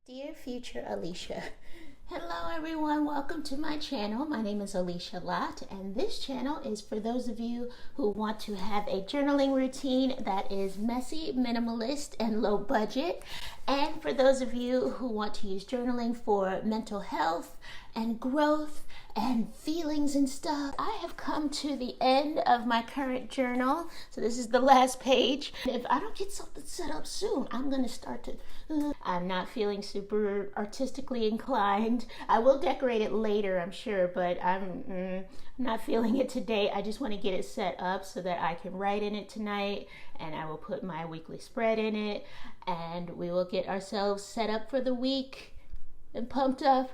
Dear future Alicia, hello everyone, welcome to my channel. My name is Alicia Lott, and this channel is for those of you who want to have a journaling routine that is messy, minimalist, and low budget, and for those of you who want to use journaling for mental health and growth and feelings and stuff. I have come to the end of my current journal, so this is the last page. If I don't get something set up soon, I'm gonna start to I'm not feeling super artistically inclined. I will decorate it later, I'm sure, but I'm not feeling it today. I just want to get it set up so that I can write in it tonight, and I will put my weekly spread in it, and we will get ourselves set up for the week and pumped up.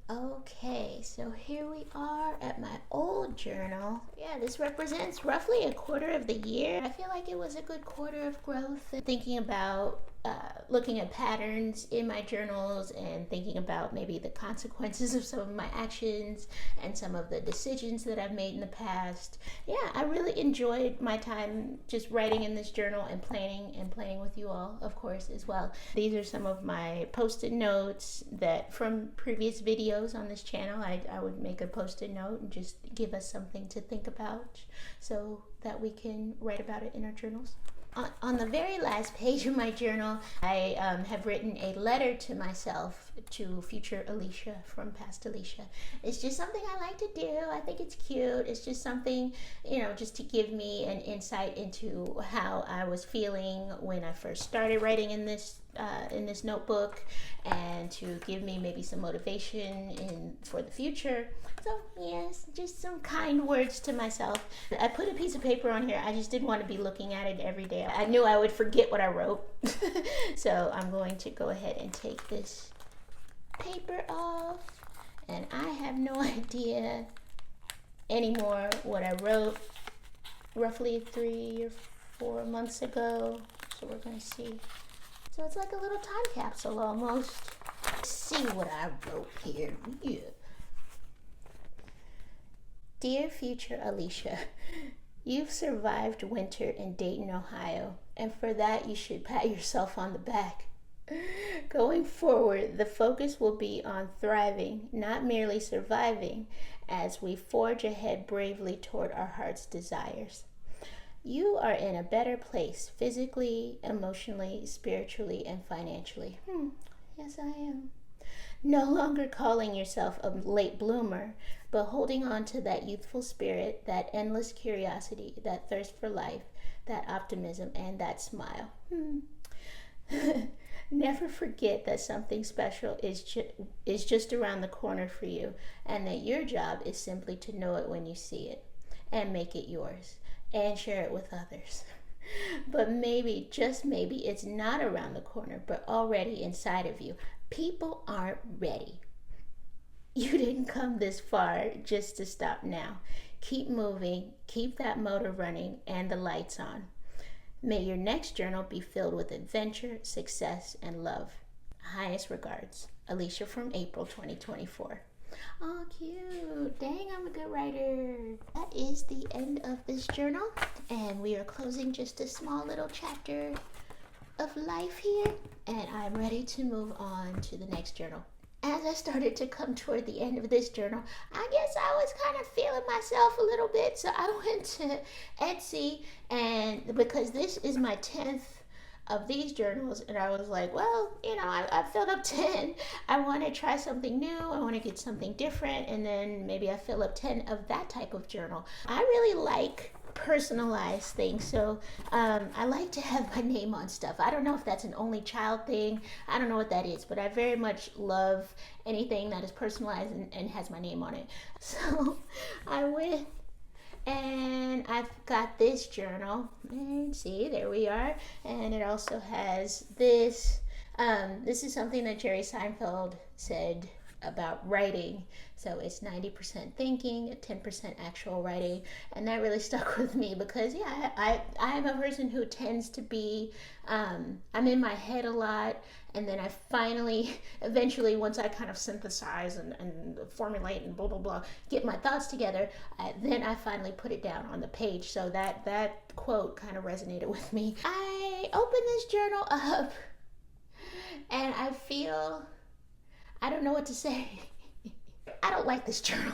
Okay, so here we are at my old journal. Yeah, this represents roughly a quarter of the year. I feel like it was a good quarter of growth. Thinking about looking at patterns in my journals and thinking about maybe the consequences of some of my actions and some of the decisions that I've made in the past. Yeah, I really enjoyed my time just writing in this journal and planning with you all, of course, as well. These are some of my post-it notes that from previous videos on this channel. I would make a post-it note and just give us something to think about so that we can write about it in our journals. On the very last page of my journal, I have written a letter to myself, to future Alicia from past Alicia. It's just something I like to do. I think it's cute. It's just something, just to give me an insight into how I was feeling when I first started writing in this notebook, and to give me maybe some motivation for the future. So yes, just some kind words to myself. I put a piece of paper on here. I just didn't want to be looking at it every day. I knew I would forget what I wrote. So I'm going to go ahead and take this paper off, and I have no idea anymore what I wrote roughly 3 or 4 months ago. So we're going to see. So it's like a little time capsule almost. Let's see what I wrote here. Yeah. Dear future Alicia, you've survived winter in Dayton, Ohio, and for that you should pat yourself on the back. Going forward, the focus will be on thriving, not merely surviving, as we forge ahead bravely toward our heart's desires. You are in a better place physically, emotionally, spiritually, and financially. Yes, I am. No longer calling yourself a late bloomer, but holding on to that youthful spirit, that endless curiosity, that thirst for life, that optimism, and that smile. Never forget that something special is just around the corner for you, and that your job is simply to know it when you see it, and make it yours, and share it with others. But maybe, just maybe, it's not around the corner, but already inside of you. People aren't ready. You didn't come this far just to stop now. Keep moving, keep that motor running, and the lights on. May your next journal be filled with adventure, success, and love. Highest regards, Alicia from April 2024. Oh, cute. Dang, I'm a good writer. That is the end of this journal, and we are closing just a small little chapter of life here, and I'm ready to move on to the next journal. As I started to come toward the end of this journal, I guess I was kind of feeling myself a little bit, so I went to Etsy, and because this is my 10th of these journals, and I was like, well, I filled up 10. I want to try something new. I want to get something different, and then maybe I fill up 10 of that type of journal. I really like personalized things, so I like to have my name on stuff. I don't know if that's an only child thing. I don't know what that is, but I very much love anything that is personalized and has my name on it. So I went and I've got this journal, and see, there we are, and it also has this. This is something that Jerry Seinfeld said about writing. So it's 90% thinking, 10% actual writing, and that really stuck with me because I'm a person who tends to be I'm in my head a lot, and then I eventually once I kind of synthesize and formulate and blah blah blah, get my thoughts together, then I finally put it down on the page. So that quote kind of resonated with me. I opened this journal up And I don't know what to say. I don't like this journal.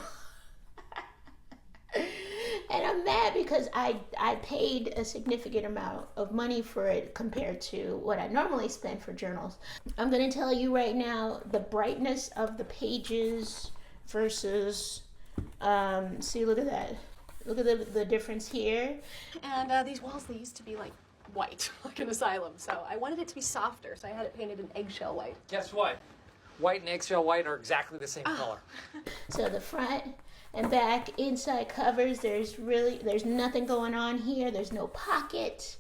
And I'm mad because I paid a significant amount of money for it compared to what I normally spend for journals. I'm going to tell you right now the brightness of the pages versus, see, look at that. Look at the difference here. And these walls, they used to be like white, like an asylum. So I wanted it to be softer, so I had it painted an eggshell white. Guess what? White and eggshell white are exactly the same color. So the front and back inside covers, there's nothing going on here. There's no pocket.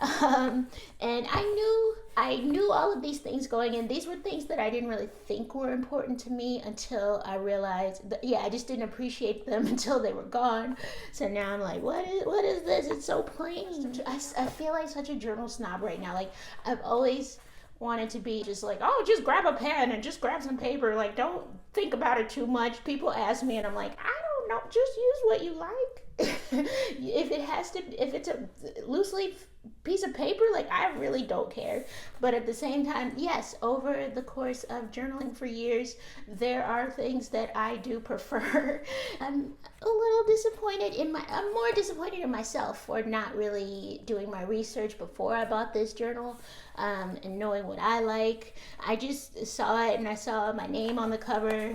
And I knew all of these things going in. These were things that I didn't really think were important to me until I realized that, I just didn't appreciate them until they were gone. So now I'm like, what is this? It's so plain. I feel like such a journal snob right now. Like, I've always wanted to be just like, oh, just grab a pen and just grab some paper. Like, don't think about it too much. People ask me and I'm like, I don't know. Just use what you like. If it's a loose leaf piece of paper, like, I really don't care. But at the same time, yes, over the course of journaling for years, there are things that I do prefer. I'm more disappointed in myself for not really doing my research before I bought this journal, and knowing what I like. I just saw it and I saw my name on the cover.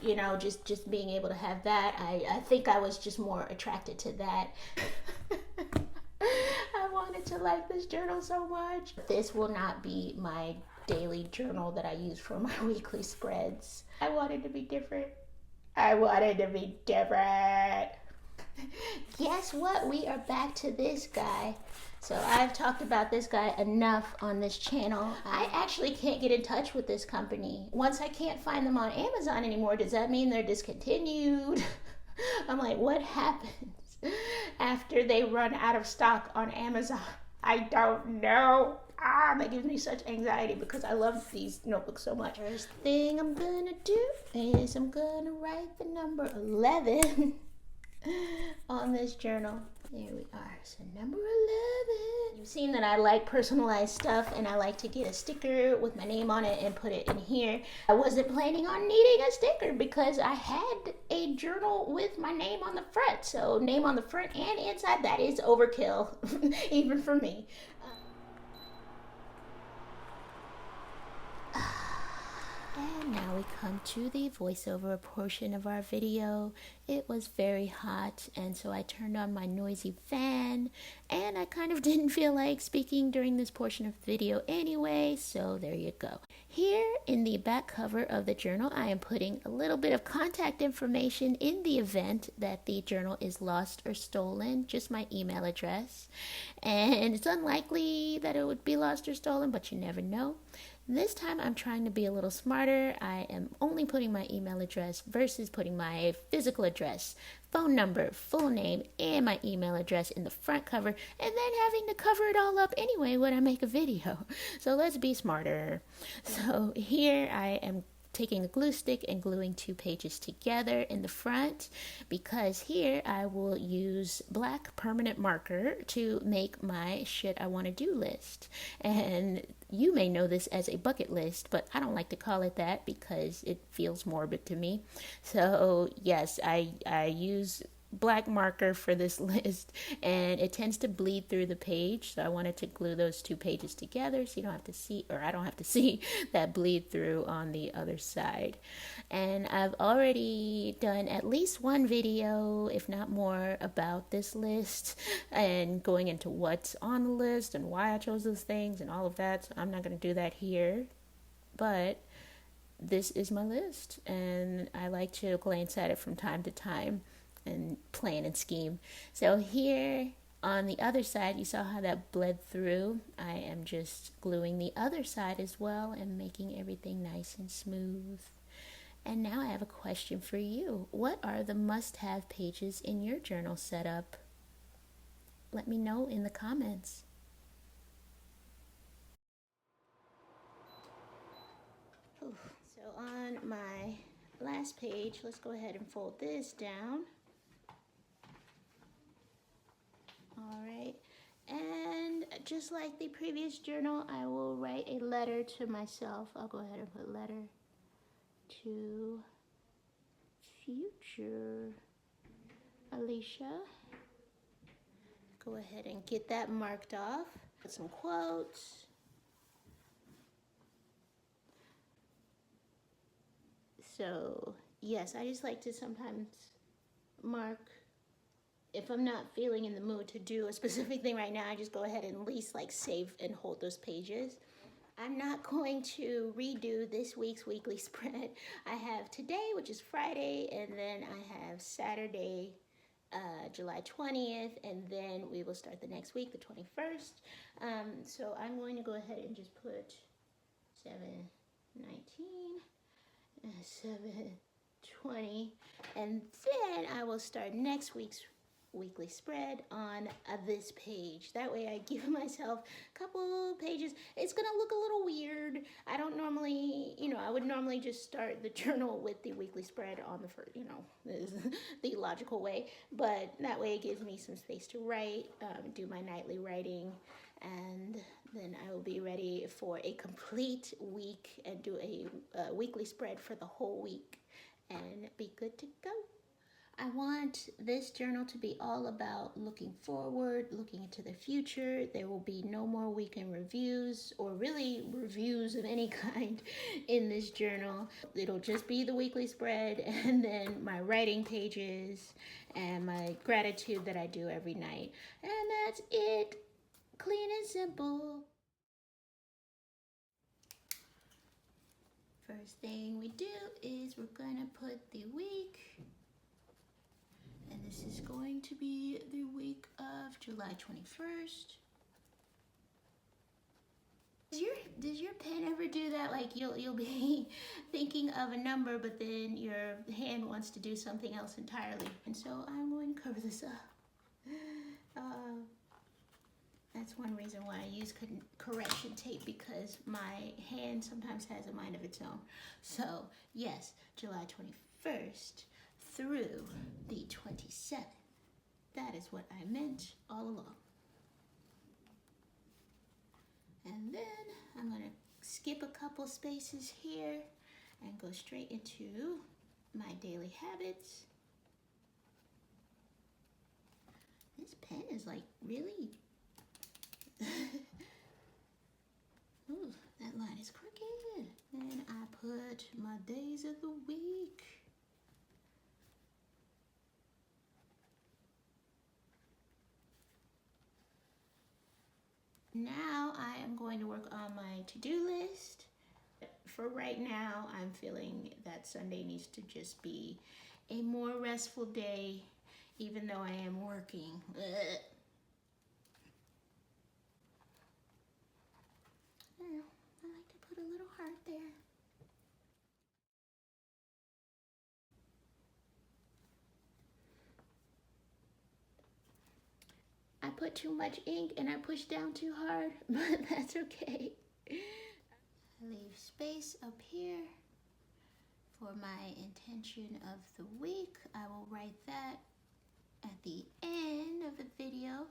You know, just being able to have that, I think I was just more attracted to that. I wanted to like this journal so much. This will not be my daily journal that I use for my weekly spreads. I wanted to be different. Guess what? We are back to this guy. So I've talked about this guy enough on this channel. I actually can't get in touch with this company. Once I can't find them on Amazon anymore, does that mean they're discontinued? I'm like, what happens after they run out of stock on Amazon? I don't know. That gives me such anxiety because I love these notebooks so much. First thing I'm gonna do is I'm gonna write the number 11 on this journal. There we are. So number 11. You've seen that I like personalized stuff and I like to get a sticker with my name on it and put it in here. I wasn't planning on needing a sticker because I had a journal with my name on the front. So name on the front and inside, that is overkill, even for me. And now we come to the voiceover portion of our video. It was very hot, and so I turned on my noisy fan, and I kind of didn't feel like speaking during this portion of the video anyway, so there you go. Here in the back cover of the journal, I am putting a little bit of contact information in the event that the journal is lost or stolen, just my email address. And it's unlikely that it would be lost or stolen, but you never know. This time I'm trying to be a little smarter. I am only putting my email address versus putting my physical address, phone number, full name, and my email address in the front cover, and then having to cover it all up anyway when I make a video. So let's be smarter. So here I am taking a glue stick and gluing 2 pages together in the front, because here I will use black permanent marker to make my shit I want to do list. And you may know this as a bucket list, but I don't like to call it that because it feels morbid to me. So yes, I use black marker for this list, and it tends to bleed through the page, so I wanted to glue those 2 pages together so you don't have to see, or I don't have to see, that bleed through on the other side. And I've already done at least one video, if not more, about this list and going into what's on the list and why I chose those things and all of that, so I'm not going to do that here. But this is my list, and I like to glance at it from time to time and plan and scheme. So here on the other side, you saw how that bled through. I am just gluing the other side as well and making everything nice and smooth. And now I have a question for you. What are the must-have pages in your journal setup? Let me know in the comments. So on my last page, let's go ahead and fold this down. All right, and just like the previous journal, I will write a letter to myself. I'll go ahead and put letter to future Alicia. Go ahead and get that marked off. Put some quotes. So yes, I just like to sometimes mark, if I'm not feeling in the mood to do a specific thing right now, I just go ahead and at least like save and hold those pages. I'm not going to redo this week's weekly spread. I have today, which is Friday, and then I have Saturday, July 20th, and then we will start the next week, the 21st. So I'm going to go ahead and just put 7/19, 7/20, and then I will start next week's weekly spread on this page. That way I give myself a couple pages. It's gonna look a little weird. I don't normally, I would normally just start the journal with the weekly spread on the first, is the logical way, but that way it gives me some space to write, do my nightly writing, and then I will be ready for a complete week and do a weekly spread for the whole week and be good to go. I want this journal to be all about looking forward, looking into the future. There will be no more weekend reviews or really reviews of any kind in this journal. It'll just be the weekly spread and then my writing pages and my gratitude that I do every night. And that's it. Clean and simple. First thing we do is we're gonna put the week. And this is going to be the week of July 21st. Does your pen ever do that? Like you'll be thinking of a number, but then your hand wants to do something else entirely. And so I'm going to cover this up. That's one reason why I use correction tape, because my hand sometimes has a mind of its own. So yes, July 21st. Through the 27th. That is what I meant all along. And then I'm going to skip a couple spaces here and go straight into my daily habits. This pen is like really... Ooh, that line is crooked. And I put my days of the week. Now I am going to work on my to-do list. For right now, I'm feeling that Sunday needs to just be a more restful day, even though I am working. Ugh. I don't know, I like to put a little heart there. I put too much ink and I pushed down too hard, but that's okay. I leave space up here for my intention of the week. I will write that at the end of the video,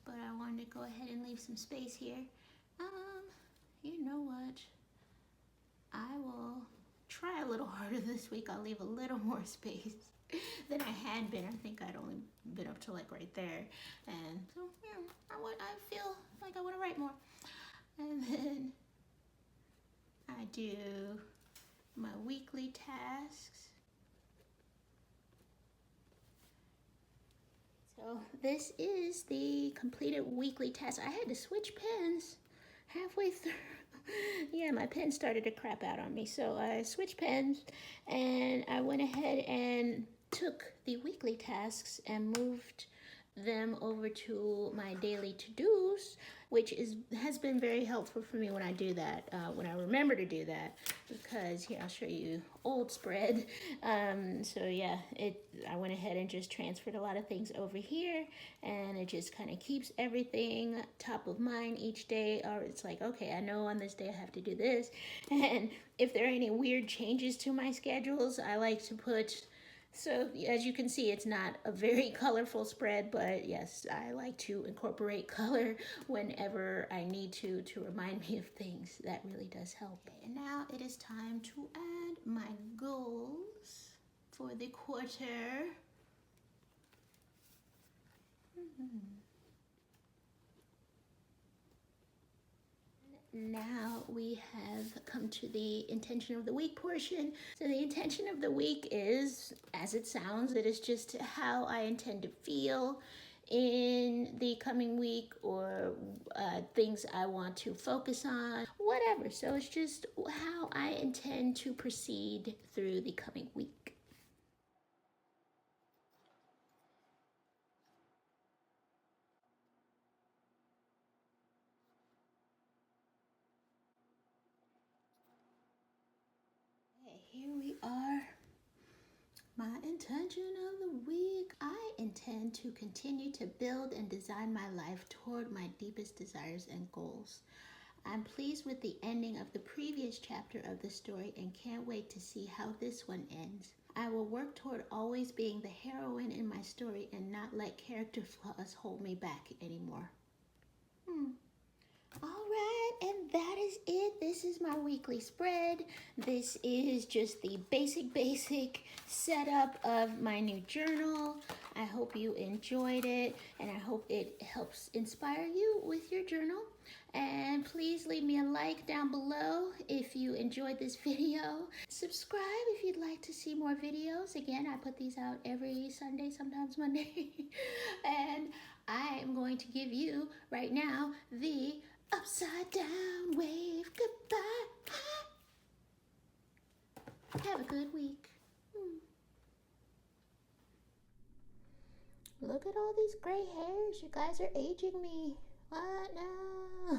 but I wanted to go ahead and leave some space here. You know what? I will try a little harder this week. I'll leave a little more space than I had been. I think I'd only been up to like right there, and so yeah, I feel like I want to write more. And then I do my weekly tasks. So this is the completed weekly task. I had to switch pens halfway through. Yeah, my pen started to crap out on me, so I switched pens and I went ahead and took the weekly tasks and moved them over to my daily to-dos, which has been very helpful for me when I do that, when I remember to do that, because here I'll show you old spread. So yeah, I went ahead and just transferred a lot of things over here, and it just kind of keeps everything top of mind each day. Or it's like, okay, I know on this day I have to do this, and if there are any weird changes to my schedules, I like to put So as you can see, it's not a very colorful spread, but yes, I like to incorporate color whenever I need to remind me of things. That really does help. And now it is time to add my goals for the quarter. Now we have come to the intention of the week portion. So the intention of the week is, as it sounds, it is just how I intend to feel in the coming week, or things I want to focus on, whatever. So it's just how I intend to proceed through the coming week. Okay, here we are. My intention of the week. I intend to continue to build and design my life toward my deepest desires and goals. I'm pleased with the ending of the previous chapter of the story and can't wait to see how this one ends. I will work toward always being the heroine in my story and not let character flaws hold me back anymore. All right, and that is it. This is my weekly spread. This is just the basic setup of my new journal. I hope you enjoyed it, and I hope it helps inspire you with your journal. And please leave me a like down below if you enjoyed this video. Subscribe if you'd like to see more videos. Again, I put these out every Sunday, sometimes Monday. And I am going to give you right now the upside down wave goodbye. Have a good week. Look at all these gray hairs. You guys are aging me. What? No.